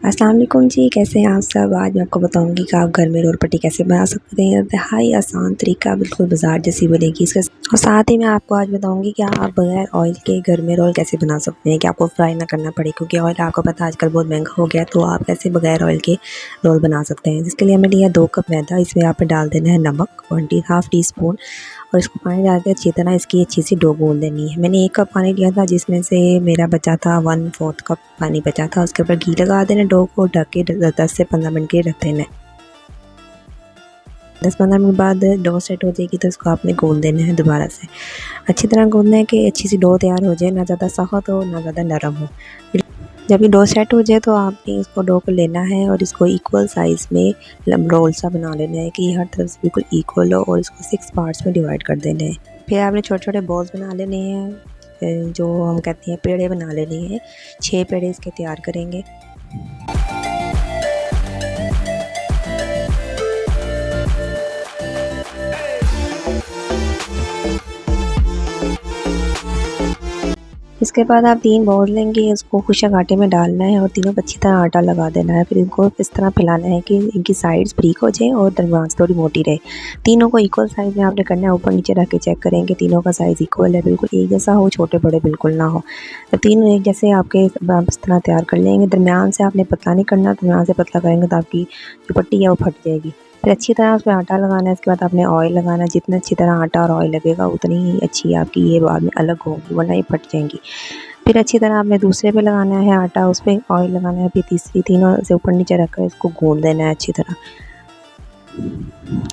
अस्सलाम वालेकुम जी, कैसे हैं आप सब। आज मैं आपको बताऊंगी कि आप घर में रोल पट्टी कैसे बना सकते हैं। इंतहाई आसान तरीका, बिल्कुल बाजार जैसी बनेगी इसका। और साथ ही मैं आपको आज बताऊंगी कि आप बगैर ऑयल के घर में रोल कैसे बना सकते हैं, कि आपको फ्राई ना करना पड़े, क्योंकि ऑयल आपको पता है आजकल बहुत महंगा हो गया। तो आप कैसे बगैर ऑयल के रोल बना सकते हैं। जिसके लिए हमें लिया 2 कप मैदा। इसमें आप डाल देना है नमक 1/2 टी स्पून, और इसको पानी डाल के अच्छी तरह इसकी अच्छी सी डो गूंद लेनी है। मैंने 1 कप पानी लिया था, जिसमें से मेरा बचा था 1/4 कप पानी बचा था। उसके ऊपर घी लगा देना, डो को ढक के 10 से 15 मिनट के लिए रख देना है। 10-15 मिनट बाद डो सेट हो जाएगी, तो इसको आपने गूंद देना है दोबारा से। अच्छी तरह गूंदना है कि अच्छी सी डो तैयार हो जाए, ना ज़्यादा सख्त हो ना ज़्यादा नरम हो। जब ये डो सेट हो जाए तो आपने इसको डो को लेना है और इसको इक्वल साइज़ में रोल सा बना लेना है, कि हर तरफ से बिल्कुल इक्वल हो, और इसको 6 पार्ट्स में डिवाइड कर देना है। फिर आपने छोटे छोटे बॉल्स बना लेने हैं, जो हम कहते हैं पेड़े बना लेने हैं। 6 पेड़े इसके तैयार करेंगे। इसके बाद आप 3 बॉल लेंगे, इसको खुशक आटे में डालना है और तीनों को अच्छी तरह आटा लगा देना है। फिर इनको इस तरह फैलाना है कि इनकी साइड्स ब्रीक हो जाए और दरमियान से थोड़ी मोटी रहे। तीनों को इक्वल साइज़ में आपने करना है। ऊपर नीचे रख के चेक करेंगे तीनों का साइज़ इक्वल है, बिल्कुल एक जैसा हो, छोटे बड़े बिल्कुल ना हो। तो तीनों एक जैसे आपके आप इस तरह तैयार कर लेंगे। दरमियान से आपने पतला नहीं करना, दरमियान से पतला करेंगे तो आपकी जो पट्टी है वो फट जाएगी। फिर अच्छी तरह उसमें आटा लगाना है। इसके बाद आपने ऑयल लगाना है। जितना अच्छी तरह आटा और ऑयल लगेगा उतनी ही अच्छी आपकी ये बाद में अलग होगी, वरना ये फट जाएंगी। फिर अच्छी तरह आपने दूसरे पे लगाना है आटा, उस पे ऑयल लगाना है। फिर तीसरी, तीनों से ऊपर नीचे रखकर इसको गूंद देना है अच्छी तरह।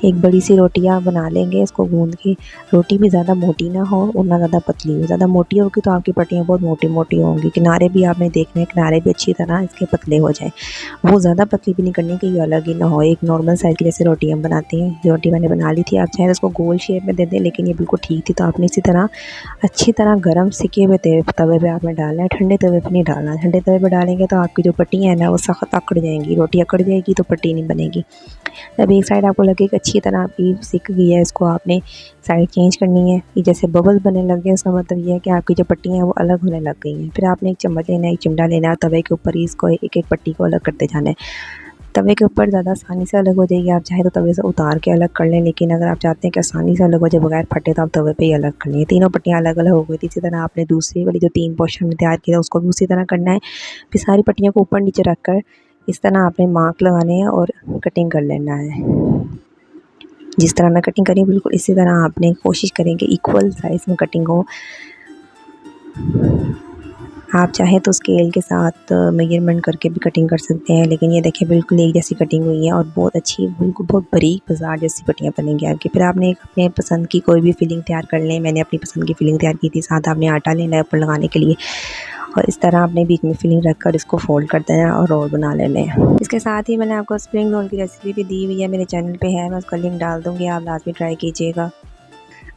एक बड़ी सी रोटियां बना लेंगे इसको गूंद के। रोटी भी ज़्यादा मोटी ना हो और ना ज़्यादा पतली हो। ज़्यादा मोटी होगी तो आपकी पट्टियाँ बहुत मोटी मोटी होंगी। किनारे भी आपने देखने, किनारे भी अच्छी तरह इसके पतले हो जाए। वो ज़्यादा पतली भी नहीं करनी कि ये अलग ही ना हो। एक नॉर्मल साइज़ की जैसे रोटी हम बनाते हैं, रोटी मैंने बना ली थी। आप चाहें तो इसको गोल शेप में दे दें, लेकिन ये बिल्कुल ठीक थी। तो आपने इसी तरह अच्छी तरह गर्म सिके हुए तवे पे आपने डालना है। ठंडे तवे पे नहीं डालना। ठंडे तवे पे डालेंगे तो आपकी जो पट्टियाँ हैं ना वो सख्त अकड़ जाएंगी। रोटी अकड़ जाएगी तो पट्टी नहीं बनेगी। जब एक साइड आपको लगे कि अच्छी तरह आपकी सिक गई है, इसको आपने साइड चेंज करनी है। कि जैसे बबल्स बनने लग गए, इसका मतलब ये है कि आपकी जो पट्टियाँ हैं वो अलग होने लग गई हैं। फिर आपने एक चम्मच लेना है, एक चिमटा लेना है, तवे के ऊपर ही इसको एक एक पट्टी को अलग करते जाना है। तवे के ऊपर ज़्यादा आसानी से अलग हो जाएगी। आप चाहे तो तवे से उतार के अलग कर लें, लेकिन अगर आप चाहते हैं कि आसानी से अलग हो जाए बगैर फटे, तो आप तवे पे ही अलग कर लें। तीनों पट्टियाँ अलग अलग हो गई थी। इसी तरह आपने दूसरी वाली जो 3 पोर्शन में तैयार किया उसको भी उसी तरह करना है। फिर सारी पट्टियों को ऊपर नीचे रख कर इस तरह आपने मार्क लगाने हैं और कटिंग कर लेना है। जिस तरह मैं कटिंग करी बिल्कुल इसी तरह आपने कोशिश करें कि इक्वल साइज़ में कटिंग हो। आप चाहें तो स्केल के साथ मेजरमेंट करके भी कटिंग कर सकते हैं, लेकिन ये देखिए बिल्कुल एक जैसी कटिंग हुई है और बहुत अच्छी, बिल्कुल बहुत बारीक बाजार जैसी पट्टियाँ बनेंगी आपकी। फिर आपने अपने पसंद की कोई भी फिलिंग तैयार कर लें। मैंने अपनी पसंद की फिलिंग तैयार की थी। साथ आपने आटा लेना है ऊपर लगाने के लिए, और इस तरह आपने बीच में फिलिंग रखकर इसको फोल्ड कर देना और रोल बना लेने हैं। इसके साथ ही मैंने आपको स्प्रिंग रोल की रेसिपी भी दी हुई है, मेरे चैनल पे है, मैं उसका लिंक डाल दूँगी, आप लाजमी ट्राई कीजिएगा।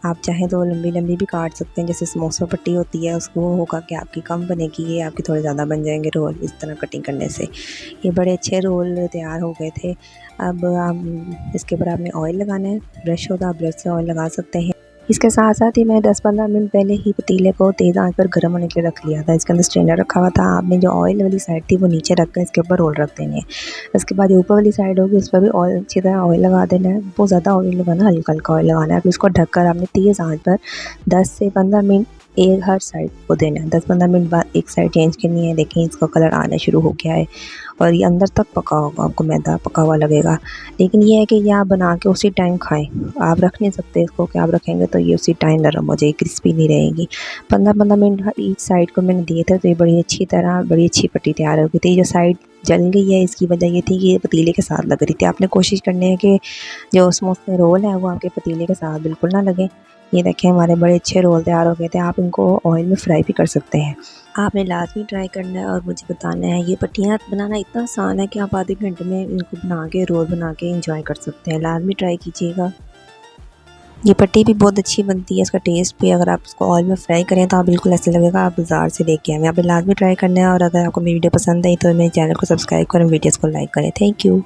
आप चाहें तो लंबी लंबी भी काट सकते हैं, जैसे समोसा पट्टी होती है। उसको होगा कि आपकी कम बनेगी, ये आपके थोड़े ज़्यादा बन जाएंगे रोल इस तरह कटिंग करने से। ये बड़े अच्छे रोल तैयार हो गए थे। अब आप इसके ऊपर आपने ऑयल लगाना है। ब्रश हो तो आप ब्रश से ऑयल लगा सकते हैं। इसके साथ साथ ही मैं 10-15 मिनट पहले ही पतीले को तेज़ आंच पर गर्म होने के लिए रख लिया था। इसके अंदर स्ट्रेनर रखा हुआ था। आपने जो ऑयल वाली साइड थी वो नीचे रख कर इसके ऊपर रोल रख देने हैं। इसके बाद जो ऊपर वाली साइड होगी उस पर भी ऑयल, अच्छी तरह ऑयल लगा देना है। बहुत ज़्यादा ऑयल लगाना, हल्का हल्का ऑयल लगाना है। फिर इसको ढककर आपने तेज़ आंच पर 10 से 15 मिनट एक हर साइड को देना है। 10-15 मिनट बाद एक साइड चेंज करनी है। देखें इसका कलर आना शुरू हो गया है और ये अंदर तक पका होगा, आपको मैदा पका हुआ लगेगा। लेकिन ये है कि ये आप बना के उसी टाइम खाएं। आप रख नहीं सकते इसको, कि आप रखेंगे तो ये उसी टाइम नरम हो जाएगी, क्रिस्पी नहीं रहेगी। 15-15 मिनट ईच साइड को मैंने दिए थे, तो ये बड़ी अच्छी तरह बड़ी अच्छी पट्टी तैयार हो गई थी। जो साइड जल गई है इसकी वजह ये थी कि ये पतीले के साथ लग रही थी। आपने कोशिश करनी है कि जो समोसे रोल है वो आपके पतीले के साथ बिल्कुल ना लगे। ये देखें हमारे बड़े अच्छे रोल तैयार हो गए थे। आप इनको ऑयल में फ्राई भी कर सकते हैं। आपने लाजमी ट्राई करना है और मुझे बताना है। ये पट्टियाँ बनाना इतना आसान है कि आप आधे घंटे में इनको बना के, रोल बना के इंजॉय कर सकते हैं। लाजमी ट्राई कीजिएगा। ये पट्टी भी बहुत अच्छी बनती है, इसका टेस्ट भी, अगर आप इसको ऑयल में फ्राई करें तो आप बिल्कुल ऐसे लगेगा आप बाज़ार से लेके आए। आप लाजमी ट्राई करना है। और अगर आपको मेरी वीडियो पसंद आई तो मेरे चैनल को सब्सक्राइब करें, वीडियोज़ को लाइक करें। Thank you.